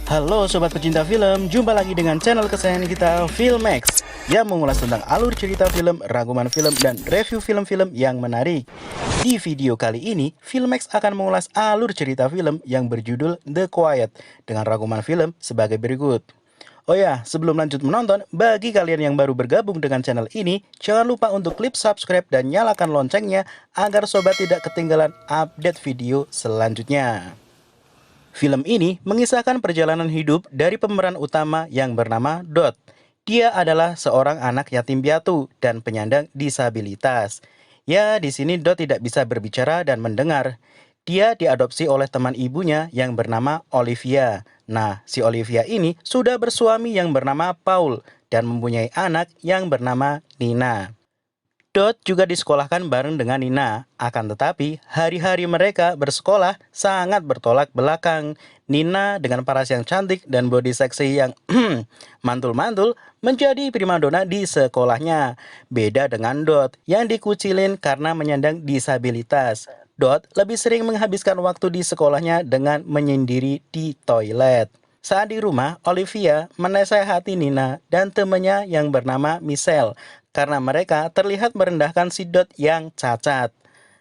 Halo sobat pecinta film, jumpa lagi dengan channel kesayangan kita Filmex yang mengulas tentang alur cerita film, rangkuman film, dan review film-film yang menarik. Di video kali ini, Filmex akan mengulas alur cerita film yang berjudul The Quiet dengan rangkuman film sebagai berikut. Oh ya, sebelum lanjut menonton, bagi kalian yang baru bergabung dengan channel ini, jangan lupa untuk klik subscribe dan nyalakan loncengnya agar sobat tidak ketinggalan update video selanjutnya. Film ini mengisahkan perjalanan hidup dari pemeran utama yang bernama Dot. Dia adalah seorang anak yatim piatu dan penyandang disabilitas. Ya, di sini Dot tidak bisa berbicara dan mendengar. Dia diadopsi oleh teman ibunya yang bernama Olivia. Nah, si Olivia ini sudah bersuami yang bernama Paul dan mempunyai anak yang bernama Nina. Dot juga disekolahkan bareng dengan Nina, akan tetapi hari-hari mereka bersekolah sangat bertolak belakang. Nina dengan paras yang cantik dan body seksi yang mantul-mantul menjadi primadona di sekolahnya. Beda dengan Dot yang dikucilin karena menyandang disabilitas. Dot lebih sering menghabiskan waktu di sekolahnya dengan menyendiri di toilet. Saat di rumah, Olivia menasehati Nina dan temannya yang bernama Michelle karena mereka terlihat merendahkan si Dot yang cacat.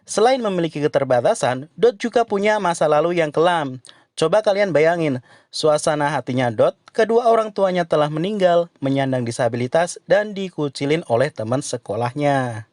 Selain memiliki keterbatasan, Dot juga punya masa lalu yang kelam. Coba kalian bayangin, suasana hatinya Dot, kedua orang tuanya telah meninggal, menyandang disabilitas, dan dikucilin oleh teman sekolahnya.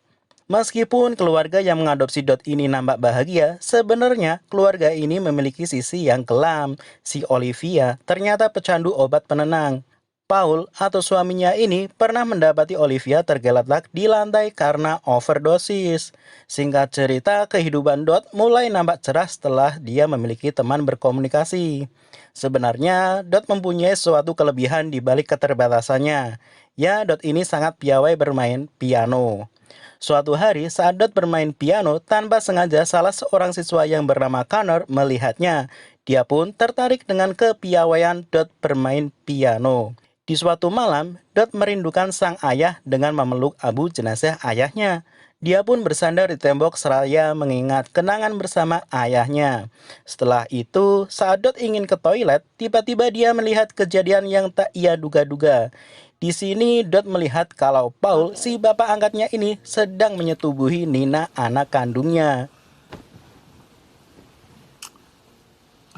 Meskipun keluarga yang mengadopsi Dot ini nampak bahagia, sebenarnya keluarga ini memiliki sisi yang kelam. Si Olivia ternyata pecandu obat penenang. Paul atau suaminya ini pernah mendapati Olivia tergeletak di lantai karena overdosis. Singkat cerita, kehidupan Dot mulai nampak cerah setelah dia memiliki teman berkomunikasi. Sebenarnya, Dot mempunyai suatu kelebihan di balik keterbatasannya. Ya, Dot ini sangat piawai bermain piano. Suatu hari saat Dot bermain piano, tanpa sengaja salah seorang siswa yang bernama Connor melihatnya. Dia pun tertarik dengan kepiawaian Dot bermain piano. Di suatu malam, Dot merindukan sang ayah dengan memeluk abu jenazah ayahnya. Dia pun bersandar di tembok seraya mengingat kenangan bersama ayahnya. Setelah itu, saat Dot ingin ke toilet, tiba-tiba dia melihat kejadian yang tak ia duga-duga. Di sini Dot melihat kalau Paul, si bapak angkatnya ini, sedang menyetubuhi Nina, anak kandungnya.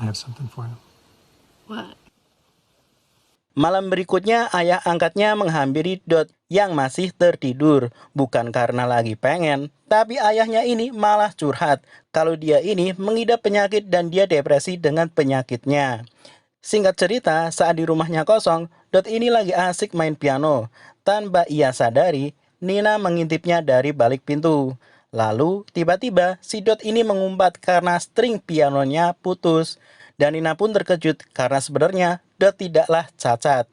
I have something for you. What? Malam berikutnya, ayah angkatnya menghampiri Dot yang masih tertidur. Bukan karena lagi pengen, tapi ayahnya ini malah curhat kalau dia ini mengidap penyakit dan dia depresi dengan penyakitnya. Singkat cerita, saat di rumahnya kosong, Dot ini lagi asik main piano. Tanpa ia sadari, Nina mengintipnya dari balik pintu. Lalu, tiba-tiba si Dot ini mengumpat karena string pianonya putus. Dan Nina pun terkejut karena sebenarnya Dot tidaklah cacat.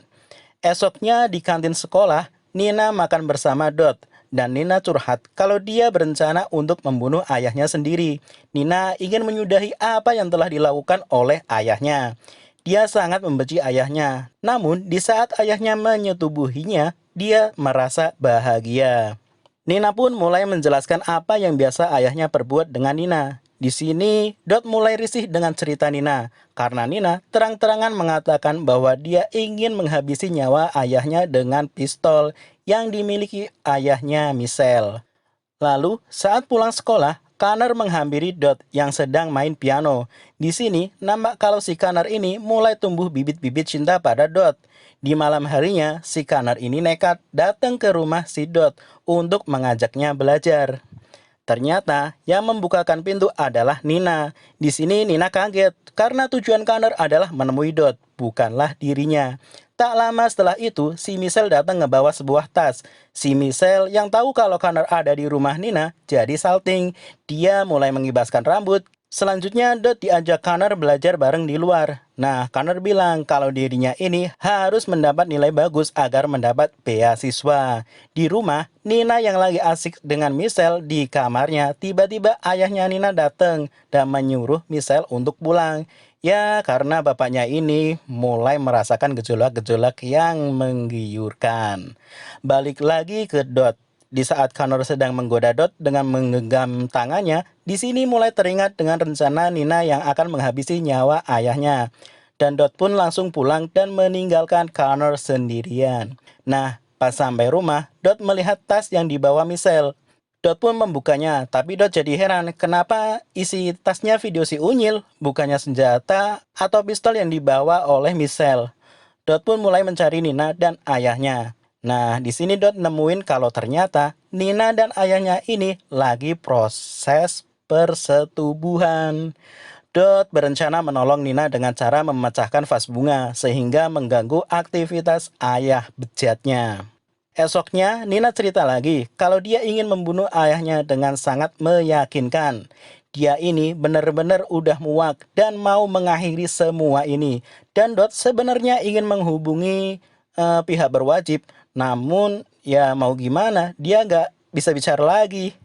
Esoknya di kantin sekolah, Nina makan bersama Dot. Dan Nina curhat kalau dia berencana untuk membunuh ayahnya sendiri. Nina ingin menyudahi apa yang telah dilakukan oleh ayahnya. Dia sangat membenci ayahnya. Namun, di saat ayahnya menyetubuhinya, dia merasa bahagia. Nina pun mulai menjelaskan apa yang biasa ayahnya perbuat dengan Nina. Di sini, Dot mulai risih dengan cerita Nina, karena Nina terang-terangan mengatakan bahwa dia ingin menghabisi nyawa ayahnya dengan pistol yang dimiliki ayahnya Michelle. Lalu, saat pulang sekolah, Connor menghampiri Dot yang sedang main piano. Di sini, nampak kalau si Connor ini mulai tumbuh bibit-bibit cinta pada Dot. Di malam harinya, si Connor ini nekat datang ke rumah si Dot untuk mengajaknya belajar. Ternyata yang membukakan pintu adalah Nina. Di sini Nina kaget karena tujuan Connor adalah menemui Dot, bukanlah dirinya. Tak lama setelah itu, si Michelle datang ngebawa sebuah tas. Si Michelle yang tahu kalau Connor ada di rumah Nina, jadi salting. Dia mulai mengibaskan rambut. Selanjutnya, Dot diajak Connor belajar bareng di luar. Nah, Connor bilang kalau dirinya ini harus mendapat nilai bagus agar mendapat beasiswa. Di rumah, Nina yang lagi asik dengan Michelle di kamarnya, tiba-tiba ayahnya Nina datang dan menyuruh Michelle untuk pulang. Ya, karena bapaknya ini mulai merasakan gejolak-gejolak yang menggiurkan. Balik lagi ke Dot. Di saat Connor sedang menggoda Dot dengan menggenggam tangannya, di sini mulai teringat dengan rencana Nina yang akan menghabisi nyawa ayahnya. dan Dot pun langsung pulang dan meninggalkan Connor sendirian. Nah, pas sampai rumah, Dot melihat tas yang dibawa Michelle. Dot pun membukanya, tapi Dot jadi heran kenapa isi tasnya video si Unyil, bukannya senjata atau pistol yang dibawa oleh Michelle. Dot pun mulai mencari Nina dan ayahnya. Nah, di sini Dot nemuin kalau ternyata Nina dan ayahnya ini lagi proses persetubuhan. Dot berencana menolong Nina dengan cara memecahkan vas bunga sehingga mengganggu aktivitas ayah bejatnya. Esoknya, Nina cerita lagi kalau dia ingin membunuh ayahnya dengan sangat meyakinkan. Dia ini benar-benar udah muak dan mau mengakhiri semua ini. Dan Dot sebenarnya ingin menghubungi pihak berwajib. Namun, ya mau gimana, dia nggak bisa bicara lagi.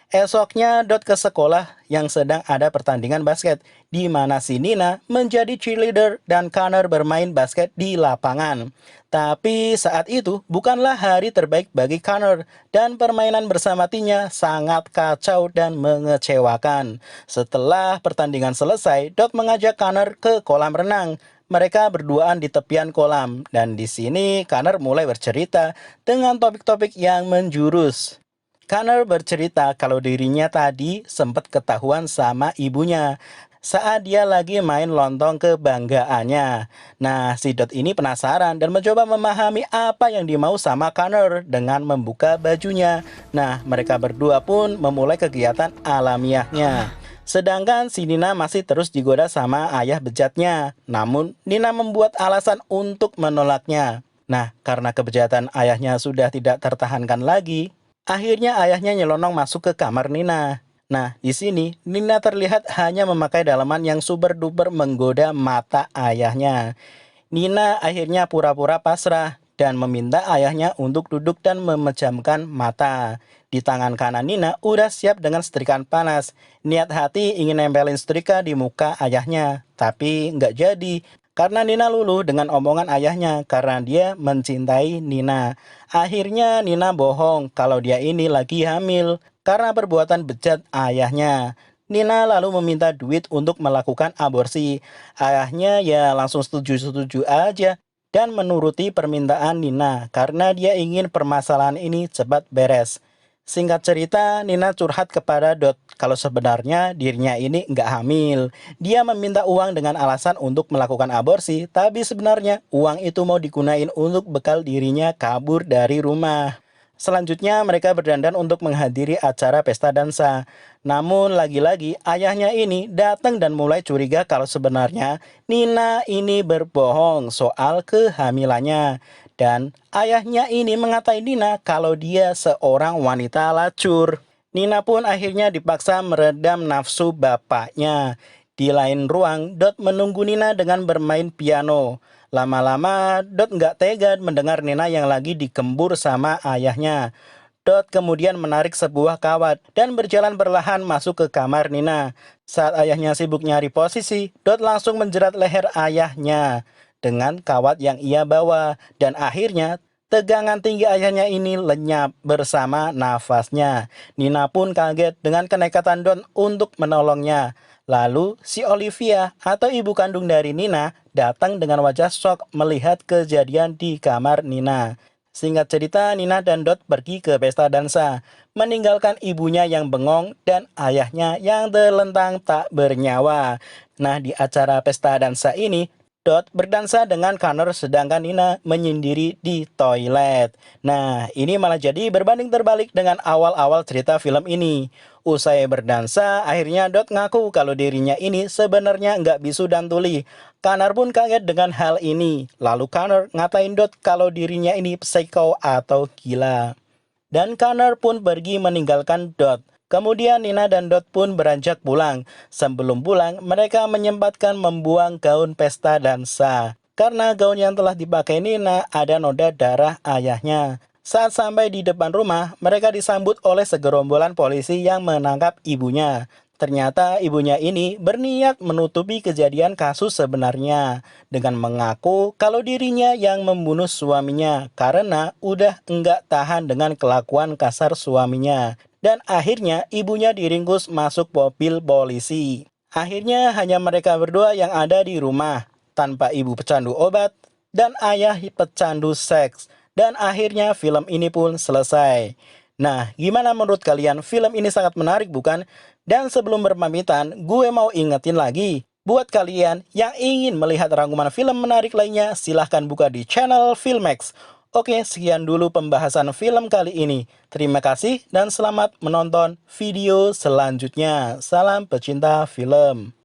Esoknya Dot ke sekolah yang sedang ada pertandingan basket, di mana si Nina menjadi cheerleader dan Connor bermain basket di lapangan. Tapi saat itu bukanlah hari terbaik bagi Connor, dan permainan bersama timnya sangat kacau dan mengecewakan. Setelah pertandingan selesai, Dot mengajak Connor ke kolam renang. Mereka berduaan di tepian kolam, dan di sini Connor mulai bercerita dengan topik-topik yang menjurus. Connor bercerita kalau dirinya tadi sempat ketahuan sama ibunya saat dia lagi main lontong kebanggaannya. Nah, si Dot ini penasaran dan mencoba memahami apa yang dimau sama Connor dengan membuka bajunya. Nah, mereka berdua pun memulai kegiatan alamiahnya. Sedangkan si Nina masih terus digoda sama ayah bejatnya. Namun, Nina membuat alasan untuk menolaknya. Nah, karena kebejatan ayahnya sudah tidak tertahankan lagi, akhirnya ayahnya nyelonong masuk ke kamar Nina. Nah, di sini Nina terlihat hanya memakai dalaman yang super duper menggoda mata ayahnya. Nina akhirnya pura-pura pasrah dan meminta ayahnya untuk duduk dan memejamkan mata. Di tangan kanan Nina udah siap dengan setrikaan panas. Niat hati ingin nempelin setrika di muka ayahnya, tapi nggak jadi. Karena Nina luluh dengan omongan ayahnya karena dia mencintai Nina. Akhirnya Nina bohong kalau dia ini lagi hamil karena perbuatan bejat ayahnya. Nina lalu meminta duit untuk melakukan aborsi. Ayahnya ya langsung setuju-setuju aja dan menuruti permintaan Nina karena dia ingin permasalahan ini cepat beres. Singkat cerita, Nina curhat kepada Dot kalau sebenarnya dirinya ini nggak hamil. Dia meminta uang dengan alasan untuk melakukan aborsi, tapi sebenarnya uang itu mau digunain untuk bekal dirinya kabur dari rumah. Selanjutnya mereka berdandan untuk menghadiri acara pesta dansa. Namun lagi-lagi ayahnya ini datang dan mulai curiga kalau sebenarnya Nina ini berbohong soal kehamilannya. Dan ayahnya ini mengatai Nina kalau dia seorang wanita lacur. Nina pun akhirnya dipaksa meredam nafsu bapaknya. Di lain ruang, Dot menunggu Nina dengan bermain piano. Lama-lama, Dot nggak tega mendengar Nina yang lagi dikembur sama ayahnya. Dot kemudian menarik sebuah kawat dan berjalan perlahan masuk ke kamar Nina. Saat ayahnya sibuk nyari posisi, Dot langsung menjerat leher ayahnya dengan kawat yang ia bawa. Dan akhirnya, tegangan tinggi ayahnya ini lenyap bersama nafasnya. Nina pun kaget dengan kenekatan Dot untuk menolongnya. Lalu, si Olivia atau ibu kandung dari Nina datang dengan wajah shock melihat kejadian di kamar Nina. Singkat cerita, Nina dan Dot pergi ke pesta dansa, meninggalkan ibunya yang bengong dan ayahnya yang terlentang tak bernyawa. Nah, di acara pesta dansa ini, Dot berdansa dengan Connor sedangkan Nina menyendiri di toilet. Nah, ini malah jadi berbanding terbalik dengan awal-awal cerita film ini. Usai berdansa, akhirnya Dot ngaku kalau dirinya ini sebenarnya nggak bisu dan tuli. Connor pun kaget dengan hal ini. Lalu Connor ngatain Dot kalau dirinya ini psycho atau gila. Dan Connor pun pergi meninggalkan Dot. Kemudian Nina dan Dot pun beranjak pulang. Sebelum pulang, mereka menyempatkan membuang gaun pesta dansa. Karena gaun yang telah dipakai Nina ada noda darah ayahnya. Saat sampai di depan rumah, mereka disambut oleh segerombolan polisi yang menangkap ibunya. Ternyata ibunya ini berniat menutupi kejadian kasus sebenarnya dengan mengaku kalau dirinya yang membunuh suaminya karena udah enggak tahan dengan kelakuan kasar suaminya. Dan akhirnya ibunya diringkus masuk mobil polisi. Akhirnya hanya mereka berdua yang ada di rumah. tanpa ibu pecandu obat, dan ayah pecandu seks. Dan akhirnya film ini pun selesai. Nah, gimana menurut kalian? Film ini sangat menarik bukan? Dan sebelum berpamitan, gue mau ingetin lagi. Buat kalian yang ingin melihat rangkuman film menarik lainnya, silahkan buka di channel Filmex. Oke, sekian dulu pembahasan film kali ini. Terima kasih dan selamat menonton video selanjutnya. Salam pecinta film.